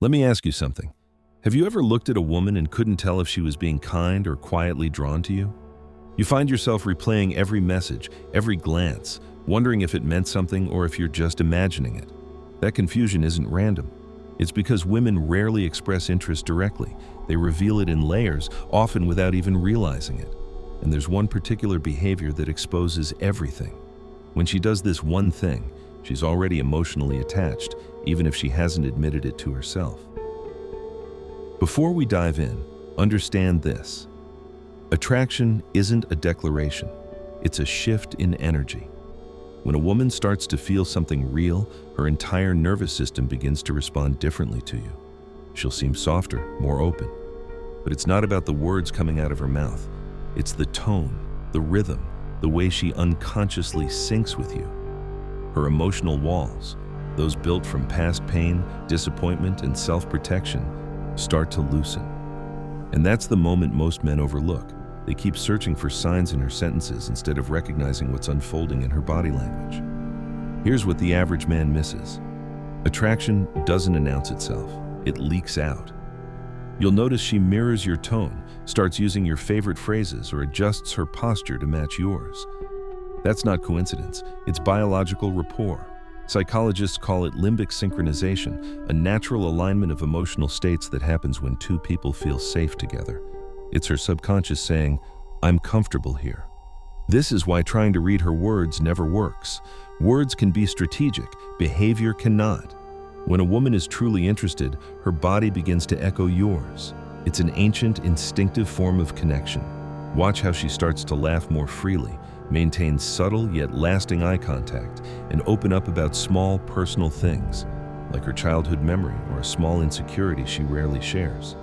Let me ask you something. Have you ever looked at a woman and couldn't tell if she was being kind or quietly drawn to you? You find yourself replaying every message, every glance, wondering if it meant something or if you're just imagining it. That confusion isn't random. It's because women rarely express interest directly. They reveal it in layers, often without even realizing it. And there's one particular behavior that exposes everything. When she does this one thing, she's already emotionally attached, even if she hasn't admitted it to herself. Before we dive in, understand this. Attraction isn't a declaration. It's a shift in energy. When a woman starts to feel something real, her entire nervous system begins to respond differently to you. She'll seem softer, more open. But it's not about the words coming out of her mouth. It's the tone, the rhythm, the way she unconsciously syncs with you. Her emotional walls, those built from past pain, disappointment, and self-protection, start to loosen. And that's the moment most men overlook. They keep searching for signs in her sentences instead of recognizing what's unfolding in her body language. Here's what the average man misses. Attraction doesn't announce itself, it leaks out. You'll notice she mirrors your tone, starts using your favorite phrases, or adjusts her posture to match yours. That's not coincidence, it's biological rapport. Psychologists call it limbic synchronization, a natural alignment of emotional states that happens when two people feel safe together. It's her subconscious saying, "I'm comfortable here." This is why trying to read her words never works. Words can be strategic, behavior cannot. When a woman is truly interested, her body begins to echo yours. It's an ancient, instinctive form of connection. Watch how she starts to laugh more freely, maintain subtle yet lasting eye contact, and open up about small, personal things, like her childhood memory or a small insecurity she rarely shares.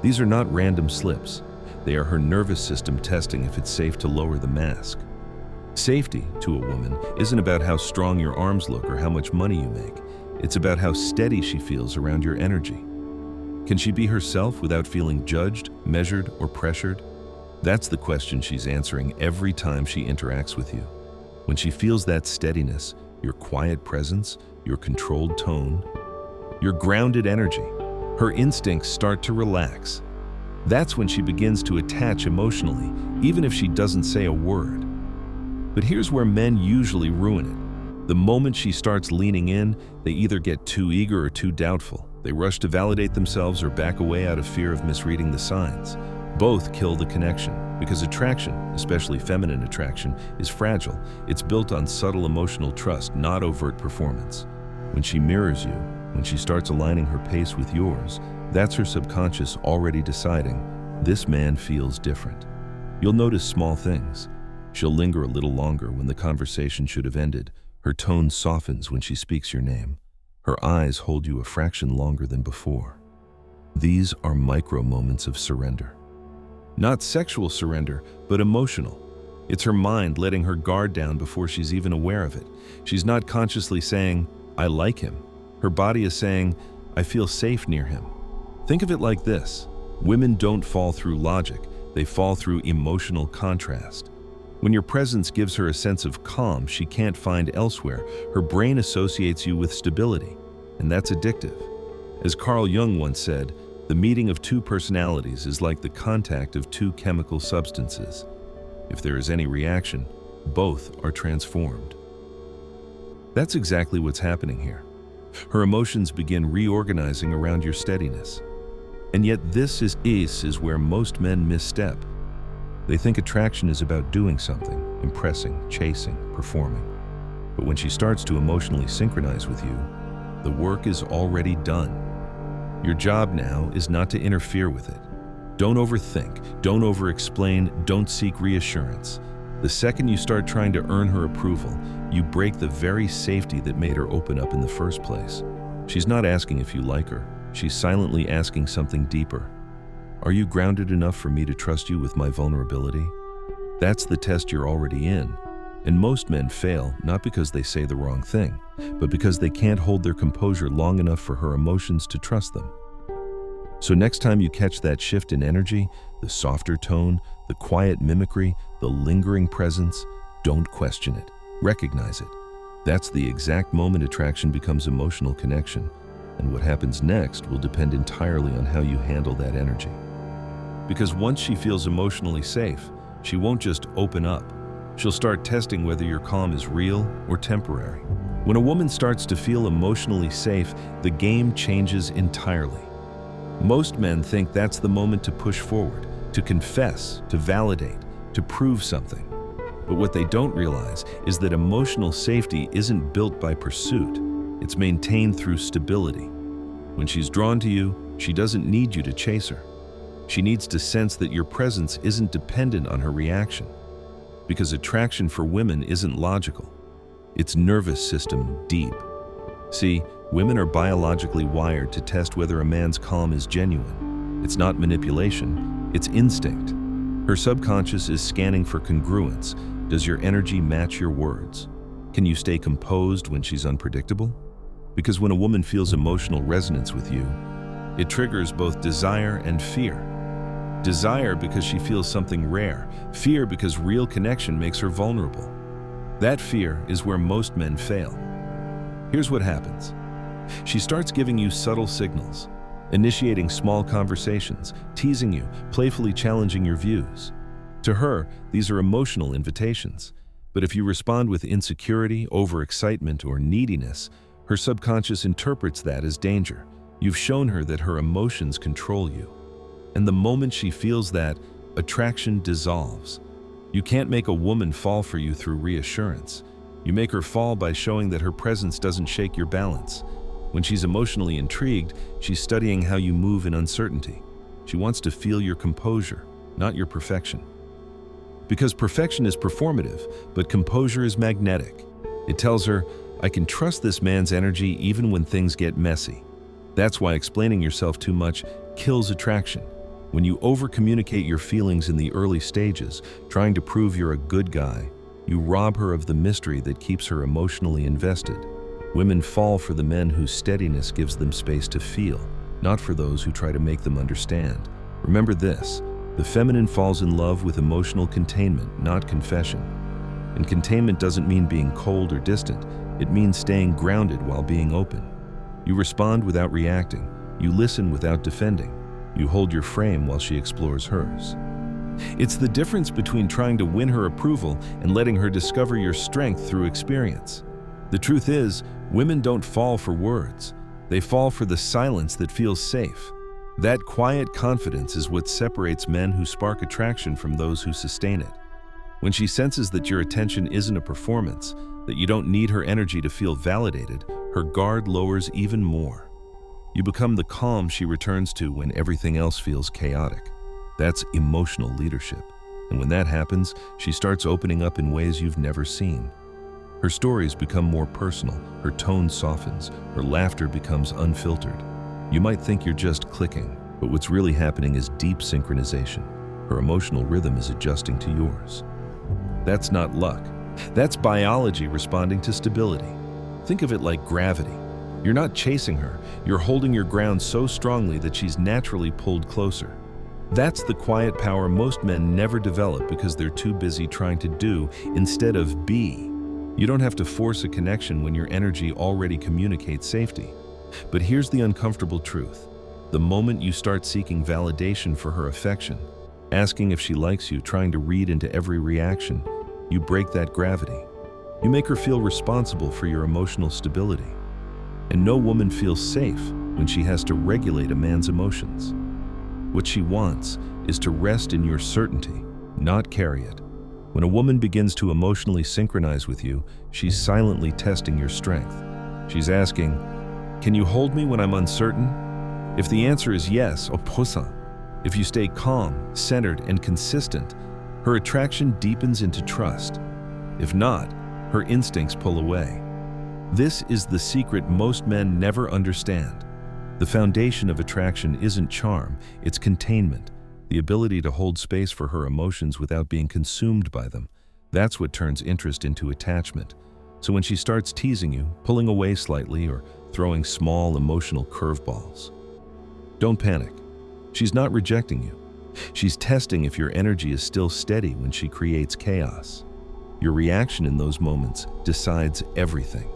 These are not random slips. They are her nervous system testing if it's safe to lower the mask. Safety, to a woman, isn't about how strong your arms look or how much money you make. It's about how steady she feels around your energy. Can she be herself without feeling judged, measured, or pressured? That's the question she's answering every time she interacts with you. When she feels that steadiness, your quiet presence, your controlled tone, your grounded energy, her instincts start to relax. That's when she begins to attach emotionally, even if she doesn't say a word. But here's where men usually ruin it. The moment she starts leaning in, they either get too eager or too doubtful. They rush to validate themselves or back away out of fear of misreading the signs. Both kill the connection, because attraction, especially feminine attraction, is fragile. It's built on subtle emotional trust, not overt performance. When she mirrors you, when she starts aligning her pace with yours, that's her subconscious already deciding, this man feels different. You'll notice small things. She'll linger a little longer when the conversation should have ended. Her tone softens when she speaks your name. Her eyes hold you a fraction longer than before. These are micro moments of surrender. Not sexual surrender, but emotional. It's her mind letting her guard down before she's even aware of it. She's not consciously saying, "I like him." Her body is saying, "I feel safe near him." Think of it like this. Women don't fall through logic, they fall through emotional contrast. When your presence gives her a sense of calm she can't find elsewhere, her brain associates you with stability, and that's addictive. As Carl Jung once said, the meeting of two personalities is like the contact of two chemical substances. If there is any reaction, both are transformed. That's exactly what's happening here. Her emotions begin reorganizing around your steadiness. And yet this is where most men misstep. They think attraction is about doing something, impressing, chasing, performing. But when she starts to emotionally synchronize with you, the work is already done. Your job now is not to interfere with it. Don't overthink, don't over-explain, don't seek reassurance. The second you start trying to earn her approval, you break the very safety that made her open up in the first place. She's not asking if you like her, she's silently asking something deeper. Are you grounded enough for me to trust you with my vulnerability? That's the test you're already in. And most men fail, not because they say the wrong thing, but because they can't hold their composure long enough for her emotions to trust them. So next time you catch that shift in energy, the softer tone, the quiet mimicry, the lingering presence, don't question it. Recognize it. That's the exact moment attraction becomes emotional connection. and what happens next will depend entirely on how you handle that energy. Because once she feels emotionally safe, she won't just open up. She'll start testing whether your calm is real or temporary. When a woman starts to feel emotionally safe, the game changes entirely. Most men think that's the moment to push forward, to confess, to validate, to prove something. But what they don't realize is that emotional safety isn't built by pursuit. It's maintained through stability. When she's drawn to you, she doesn't need you to chase her. She needs to sense that your presence isn't dependent on her reaction. Because attraction for women isn't logical. It's nervous system deep. See, women are biologically wired to test whether a man's calm is genuine. It's not manipulation, it's instinct. Her subconscious is scanning for congruence. Does your energy match your words? Can you stay composed when she's unpredictable? Because when a woman feels emotional resonance with you, it triggers both desire and fear. Desire because she feels something rare, fear because real connection makes her vulnerable. That fear is where most men fail. Here's what happens. She starts giving you subtle signals, initiating small conversations, teasing you, playfully challenging your views. To her, these are emotional invitations. But if you respond with insecurity, overexcitement, or neediness, her subconscious interprets that as danger. You've shown her that her emotions control you. And the moment she feels that, attraction dissolves. You can't make a woman fall for you through reassurance. You make her fall by showing that her presence doesn't shake your balance. When she's emotionally intrigued, she's studying how you move in uncertainty. She wants to feel your composure, not your perfection. Because perfection is performative, but composure is magnetic. It tells her, I can trust this man's energy even when things get messy. That's why explaining yourself too much kills attraction. When you over-communicate your feelings in the early stages, trying to prove you're a good guy, you rob her of the mystery that keeps her emotionally invested. Women fall for the men whose steadiness gives them space to feel, not for those who try to make them understand. Remember this, the feminine falls in love with emotional containment, not confession. And containment doesn't mean being cold or distant, it means staying grounded while being open. You respond without reacting, you listen without defending. You hold your frame while she explores hers. It's the difference between trying to win her approval and letting her discover your strength through experience. The truth is, women don't fall for words. They fall for the silence that feels safe. That quiet confidence is what separates men who spark attraction from those who sustain it. When she senses that your attention isn't a performance, that you don't need her energy to feel validated, her guard lowers even more. You become the calm she returns to when everything else feels chaotic. That's emotional leadership. And when that happens, she starts opening up in ways you've never seen. Her stories become more personal, her tone softens, her laughter becomes unfiltered. You might think you're just clicking, but what's really happening is deep synchronization. Her emotional rhythm is adjusting to yours. That's not luck. That's biology responding to stability. Think of it like gravity. You're not chasing her, you're holding your ground so strongly that she's naturally pulled closer. That's the quiet power most men never develop because they're too busy trying to do instead of be. You don't have to force a connection when your energy already communicates safety. But here's the uncomfortable truth. The moment you start seeking validation for her affection, asking if she likes you, trying to read into every reaction, you break that gravity. You make her feel responsible for your emotional stability. And no woman feels safe when she has to regulate a man's emotions. What she wants is to rest in your certainty, not carry it. When a woman begins to emotionally synchronize with you, she's silently testing your strength. She's asking, can you hold me when I'm uncertain? If the answer is yes, oposa. If you stay calm, centered, and consistent, her attraction deepens into trust. If not, her instincts pull away. This is the secret most men never understand. The foundation of attraction isn't charm, it's containment, the ability to hold space for her emotions without being consumed by them. That's what turns interest into attachment. So when she starts teasing you, pulling away slightly, or throwing small emotional curveballs, don't panic. She's not rejecting you. She's testing if your energy is still steady when she creates chaos. Your reaction in those moments decides everything.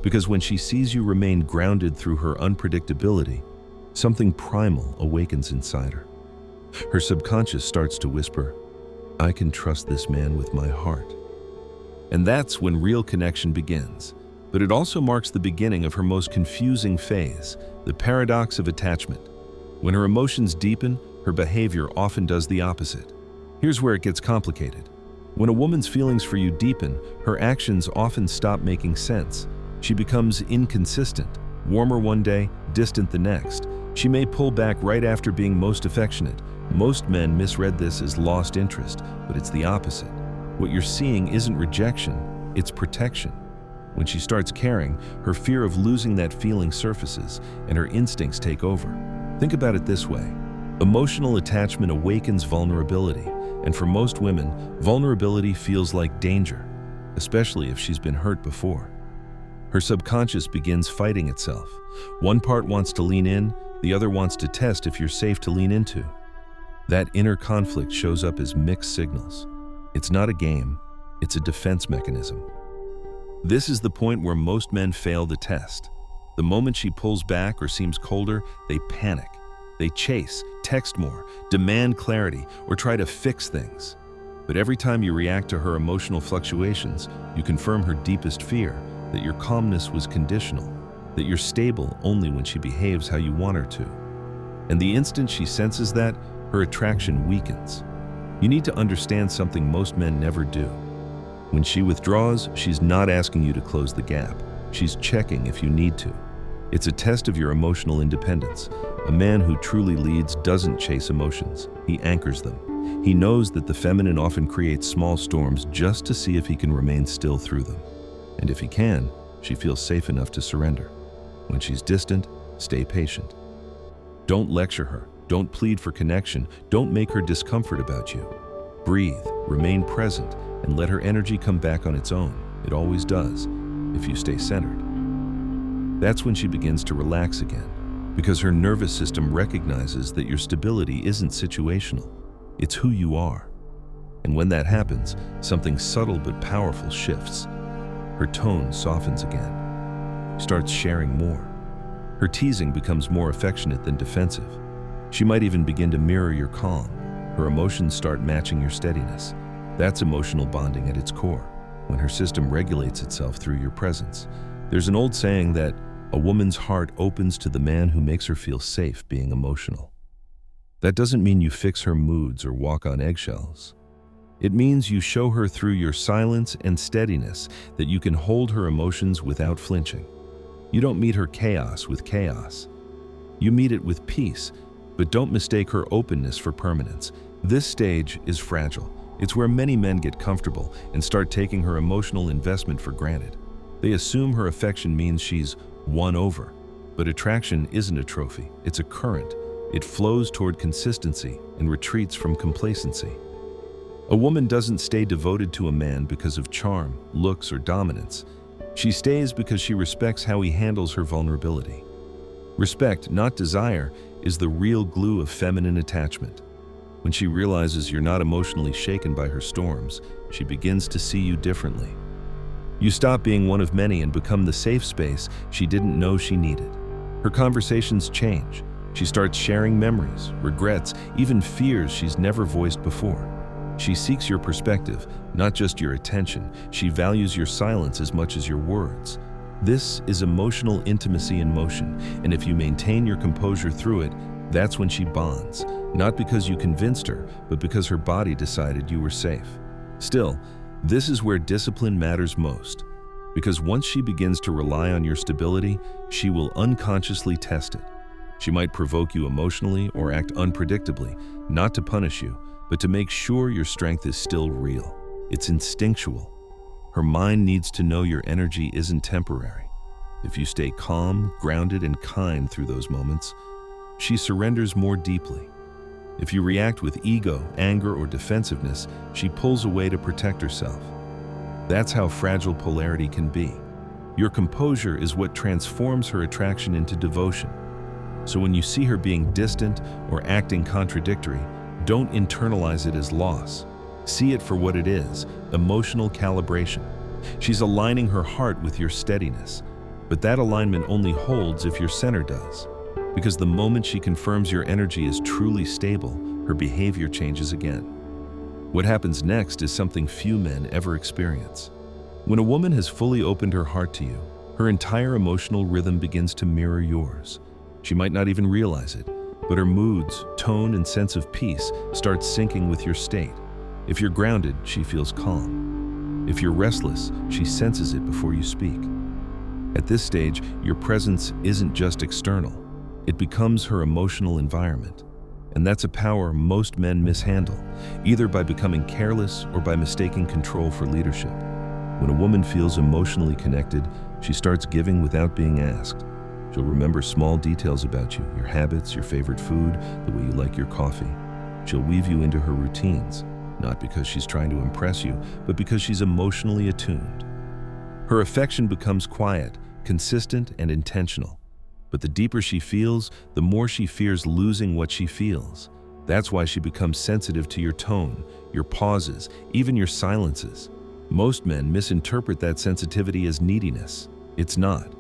Because when she sees you remain grounded through her unpredictability, something primal awakens inside her. Her subconscious starts to whisper, "I can trust this man with my heart." And that's when real connection begins. But it also marks the beginning of her most confusing phase, the paradox of attachment. When her emotions deepen, her behavior often does the opposite. Here's where it gets complicated. When a woman's feelings for you deepen, her actions often stop making sense. She becomes inconsistent, warmer one day, distant the next. She may pull back right after being most affectionate. Most men misread this as lost interest, but it's the opposite. What you're seeing isn't rejection, it's protection. When she starts caring, her fear of losing that feeling surfaces, and her instincts take over. Think about it this way. Emotional attachment awakens vulnerability, and for most women, vulnerability feels like danger, especially if she's been hurt before. Her subconscious begins fighting itself. One part wants to lean in, the other wants to test if you're safe to lean into. That inner conflict shows up as mixed signals. It's not a game, it's a defense mechanism. This is the point where most men fail the test. The moment she pulls back or seems colder, they panic. They chase, text more, demand clarity, or try to fix things. But every time you react to her emotional fluctuations, you confirm her deepest fear, that your calmness was conditional, that you're stable only when she behaves how you want her to. And the instant she senses that, her attraction weakens. You need to understand something most men never do. When she withdraws, she's not asking you to close the gap. She's checking if you need to. It's a test of your emotional independence. A man who truly leads doesn't chase emotions. He anchors them. He knows that the feminine often creates small storms just to see if he can remain still through them. And if he can, she feels safe enough to surrender. When she's distant, stay patient. Don't lecture her. Don't plead for connection. Don't make her discomfort about you. Breathe, remain present, and let her energy come back on its own. It always does, if you stay centered. That's when she begins to relax again, because her nervous system recognizes that your stability isn't situational. It's who you are. And when that happens, something subtle but powerful shifts. Her tone softens again. She starts sharing more. Her teasing becomes more affectionate than defensive. She might even begin to mirror your calm. Her emotions start matching your steadiness. That's emotional bonding at its core, when her system regulates itself through your presence. There's an old saying that a woman's heart opens to the man who makes her feel safe being emotional. That doesn't mean you fix her moods or walk on eggshells. It means you show her through your silence and steadiness that you can hold her emotions without flinching. You don't meet her chaos with chaos. You meet it with peace, but don't mistake her openness for permanence. This stage is fragile. It's where many men get comfortable and start taking her emotional investment for granted. They assume her affection means she's won over. But attraction isn't a trophy, it's a current. It flows toward consistency and retreats from complacency. A woman doesn't stay devoted to a man because of charm, looks, or dominance. She stays because she respects how he handles her vulnerability. Respect, not desire, is the real glue of feminine attachment. When she realizes you're not emotionally shaken by her storms, she begins to see you differently. You stop being one of many and become the safe space she didn't know she needed. Her conversations change. She starts sharing memories, regrets, even fears she's never voiced before. She seeks your perspective, not just your attention. She values your silence as much as your words. This is emotional intimacy in motion, and if you maintain your composure through it, that's when she bonds, not because you convinced her, but because her body decided you were safe. Still, this is where discipline matters most, because once she begins to rely on your stability, she will unconsciously test it. She might provoke you emotionally or act unpredictably, not to punish you, but to make sure your strength is still real. It's instinctual. Her mind needs to know your energy isn't temporary. If you stay calm, grounded, and kind through those moments, she surrenders more deeply. If you react with ego, anger, or defensiveness, she pulls away to protect herself. That's how fragile polarity can be. Your composure is what transforms her attraction into devotion. So when you see her being distant or acting contradictory, don't internalize it as loss. See it for what it is, emotional calibration. She's aligning her heart with your steadiness. But that alignment only holds if your center does. Because the moment she confirms your energy is truly stable, her behavior changes again. What happens next is something few men ever experience. When a woman has fully opened her heart to you, her entire emotional rhythm begins to mirror yours. She might not even realize it, but her moods, tone, and sense of peace start syncing with your state. If you're grounded, she feels calm. If you're restless, she senses it before you speak. At this stage, your presence isn't just external. It becomes her emotional environment. And that's a power most men mishandle, either by becoming careless or by mistaking control for leadership. When a woman feels emotionally connected, she starts giving without being asked. She'll remember small details about you, your habits, your favorite food, the way you like your coffee. She'll weave you into her routines, not because she's trying to impress you, but because she's emotionally attuned. Her affection becomes quiet, consistent, and intentional. But the deeper she feels, the more she fears losing what she feels. That's why she becomes sensitive to your tone, your pauses, even your silences. Most men misinterpret that sensitivity as neediness. It's not.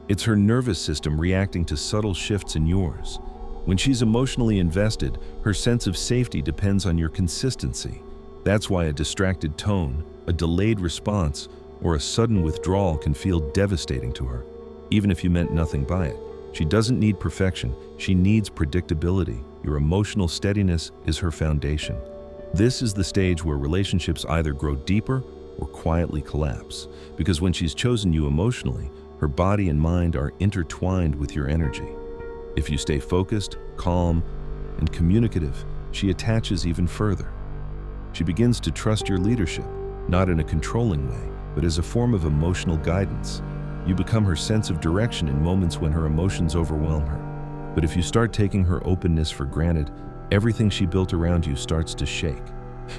It's her nervous system reacting to subtle shifts in yours. When she's emotionally invested, her sense of safety depends on your consistency. That's why a distracted tone, a delayed response, or a sudden withdrawal can feel devastating to her, even if you meant nothing by it. She doesn't need perfection, she needs predictability. Your emotional steadiness is her foundation. This is the stage where relationships either grow deeper or quietly collapse, because when she's chosen you emotionally, her body and mind are intertwined with your energy. If you stay focused, calm, and communicative, she attaches even further. She begins to trust your leadership, not in a controlling way, but as a form of emotional guidance. You become her sense of direction in moments when her emotions overwhelm her. But if you start taking her openness for granted, everything she built around you starts to shake.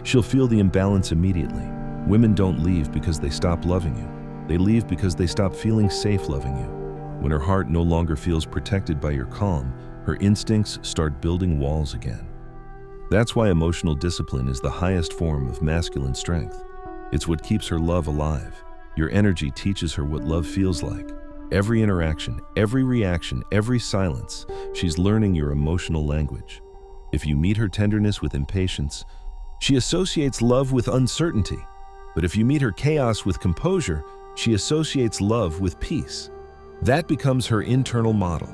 She'll feel the imbalance immediately. Women don't leave because they stop loving you. They leave because they stop feeling safe loving you. When her heart no longer feels protected by your calm, her instincts start building walls again. That's why emotional discipline is the highest form of masculine strength. It's what keeps her love alive. Your energy teaches her what love feels like. Every interaction, every reaction, every silence, she's learning your emotional language. If you meet her tenderness with impatience, she associates love with uncertainty. But if you meet her chaos with composure, she associates love with peace. That becomes her internal model.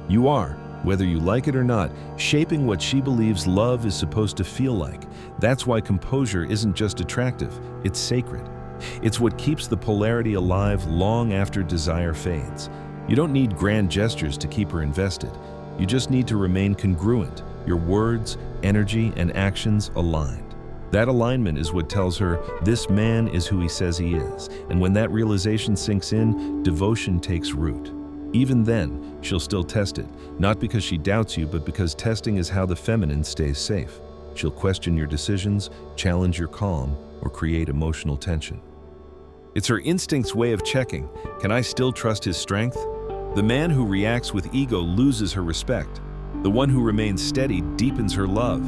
You are, whether you like it or not, shaping what she believes love is supposed to feel like. That's why composure isn't just attractive, it's sacred. It's what keeps the polarity alive long after desire fades. You don't need grand gestures to keep her invested. You just need to remain congruent, your words, energy, and actions aligned. That alignment is what tells her this man is who he says he is. And when that realization sinks in, devotion takes root. Even then, she'll still test it, not because she doubts you, but because testing is how the feminine stays safe. She'll question your decisions, challenge your calm, or create emotional tension. It's her instinct's way of checking, can I still trust his strength? The man who reacts with ego loses her respect. The one who remains steady deepens her love.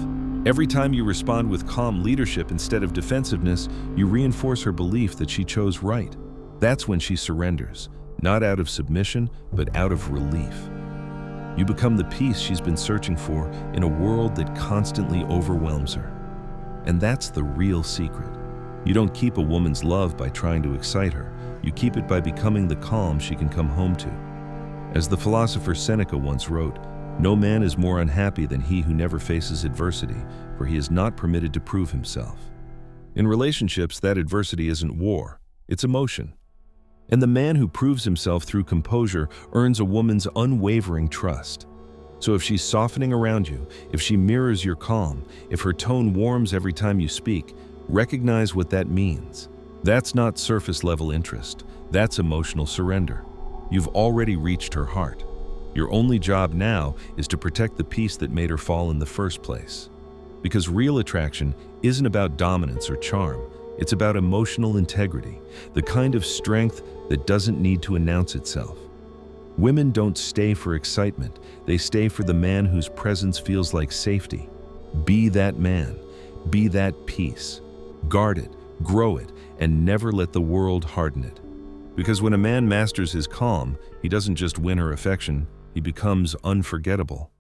Every time you respond with calm leadership instead of defensiveness, you reinforce her belief that she chose right. That's when she surrenders, not out of submission, but out of relief. You become the peace she's been searching for in a world that constantly overwhelms her. And that's the real secret. You don't keep a woman's love by trying to excite her. You keep it by becoming the calm she can come home to. As the philosopher Seneca once wrote, "No man is more unhappy than he who never faces adversity, for he is not permitted to prove himself." In relationships, that adversity isn't war, it's emotion. And the man who proves himself through composure earns a woman's unwavering trust. So if she's softening around you, if she mirrors your calm, if her tone warms every time you speak, recognize what that means. That's not surface-level interest. That's emotional surrender. You've already reached her heart. Your only job now is to protect the peace that made her fall in the first place. Because real attraction isn't about dominance or charm. It's about emotional integrity, the kind of strength that doesn't need to announce itself. Women don't stay for excitement. They stay for the man whose presence feels like safety. Be that man. Be that peace. Guard it, grow it, and never let the world harden it. Because when a man masters his calm, he doesn't just win her affection, he becomes unforgettable.